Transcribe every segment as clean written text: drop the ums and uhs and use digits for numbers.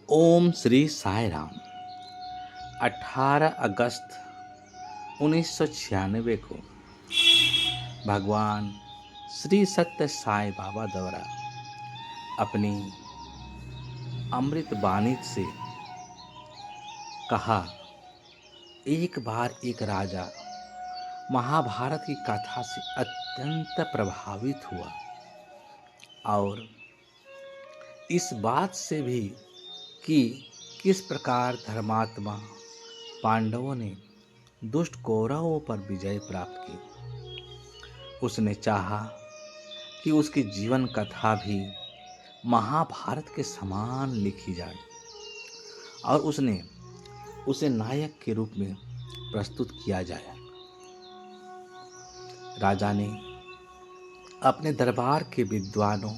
ओम श्री साई राम। 18 अगस्त 1996 को भगवान श्री सत्य साई बाबा द्वारा अपनी अमृत वाणी से कहा, एक बार एक राजा महाभारत की कथा से अत्यंत प्रभावित हुआ और इस बात से भी कि किस प्रकार धर्मात्मा पांडवों ने दुष्ट कौरवों पर विजय प्राप्त की। उसने चाहा कि उसकी जीवन कथा भी महाभारत के समान लिखी जाए और उसने उसे नायक के रूप में प्रस्तुत किया जाए। राजा ने अपने दरबार के विद्वानों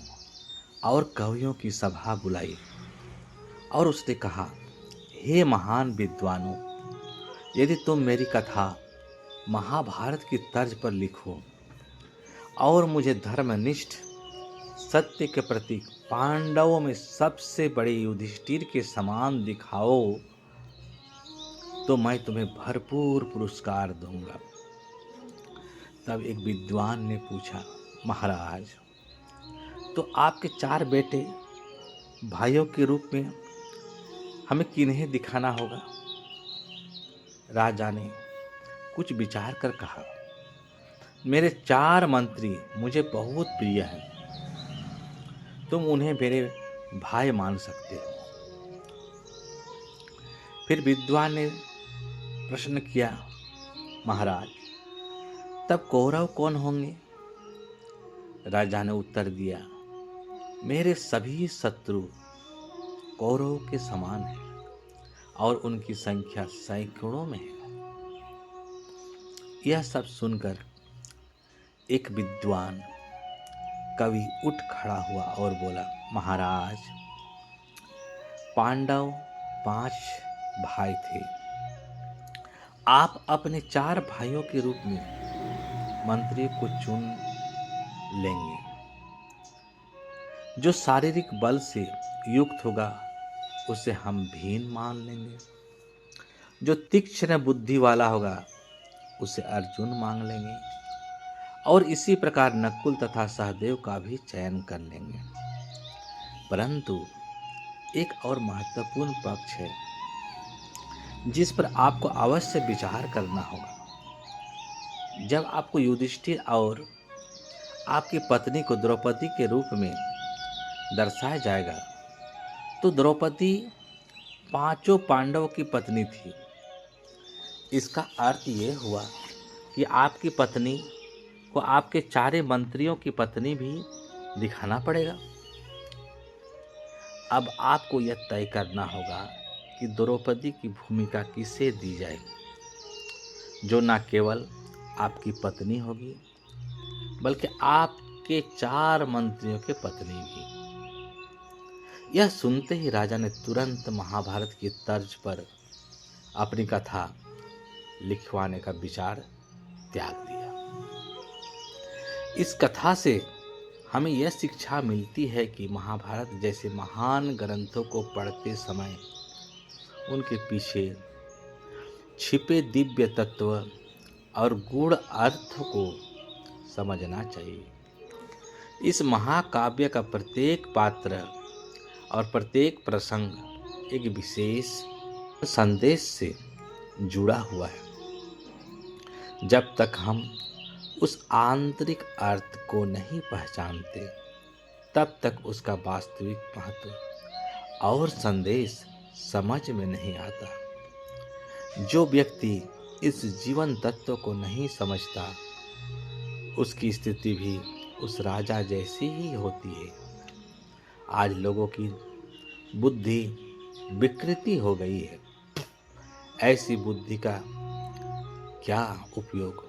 और कवियों की सभा बुलाई और उसने कहा, हे महान विद्वानों, यदि तुम मेरी कथा महाभारत की तर्ज पर लिखो और मुझे धर्मनिष्ठ सत्य के प्रति पांडवों में सबसे बड़े युधिष्ठिर के समान दिखाओ तो मैं तुम्हें भरपूर पुरस्कार दूंगा। तब एक विद्वान ने पूछा, महाराज, तो आपके 4 बेटे भाइयों के रूप में हमें किन्हें दिखाना होगा? राजा ने कुछ विचार कर कहा, मेरे 4 मंत्री मुझे बहुत प्रिय हैं, तुम उन्हें मेरे भाई मान सकते हो। फिर विद्वान ने प्रश्न किया, महाराज, तब कौरव कौन होंगे? राजा ने उत्तर दिया, मेरे सभी शत्रु कौरवों के समान है और उनकी संख्या सैकड़ों में है। यह सब सुनकर एक विद्वान कवि उठ खड़ा हुआ और बोला, महाराज, पांडव 5 भाई थे। आप अपने 4 भाइयों के रूप में मंत्री को चुन लेंगे। जो शारीरिक बल से युक्त होगा उसे हम भीम मान लेंगे, जो तीक्ष्ण बुद्धि वाला होगा उसे अर्जुन मांग लेंगे और इसी प्रकार नकुल तथा सहदेव का भी चयन कर लेंगे। परंतु एक और महत्वपूर्ण पक्ष है जिस पर आपको अवश्य विचार करना होगा। जब आपको युधिष्ठिर और आपकी पत्नी को द्रौपदी के रूप में दर्शाया जाएगा तो द्रौपदी 5 पांडवों की पत्नी थी। इसका अर्थ ये हुआ कि आपकी पत्नी को आपके 4 मंत्रियों की पत्नी भी दिखाना पड़ेगा। अब आपको यह तय करना होगा कि द्रौपदी की भूमिका किसे दी जाएगी, जो न केवल आपकी पत्नी होगी बल्कि आपके 4 मंत्रियों की पत्नी भी। यह सुनते ही राजा ने तुरंत महाभारत की तर्ज पर अपनी कथा लिखवाने का विचार त्याग दिया। इस कथा से हमें यह शिक्षा मिलती है कि महाभारत जैसे महान ग्रंथों को पढ़ते समय उनके पीछे छिपे दिव्य तत्व और गूढ़ अर्थ को समझना चाहिए। इस महाकाव्य का प्रत्येक पात्र और प्रत्येक प्रसंग एक विशेष संदेश से जुड़ा हुआ है। जब तक हम उस आंतरिक अर्थ को नहीं पहचानते तब तक उसका वास्तविक महत्व और संदेश समझ में नहीं आता। जो व्यक्ति इस जीवन तत्व को नहीं समझता उसकी स्थिति भी उस राजा जैसी ही होती है। आज लोगों की बुद्धि विकृति हो गई है। ऐसी बुद्धि का क्या उपयोग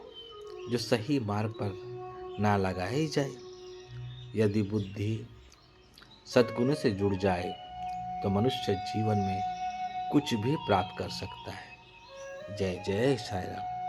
जो सही मार्ग पर ना लगाई जाए। यदि बुद्धि सद्गुण से जुड़ जाए तो मनुष्य जीवन में कुछ भी प्राप्त कर सकता है। जय जय साई राम।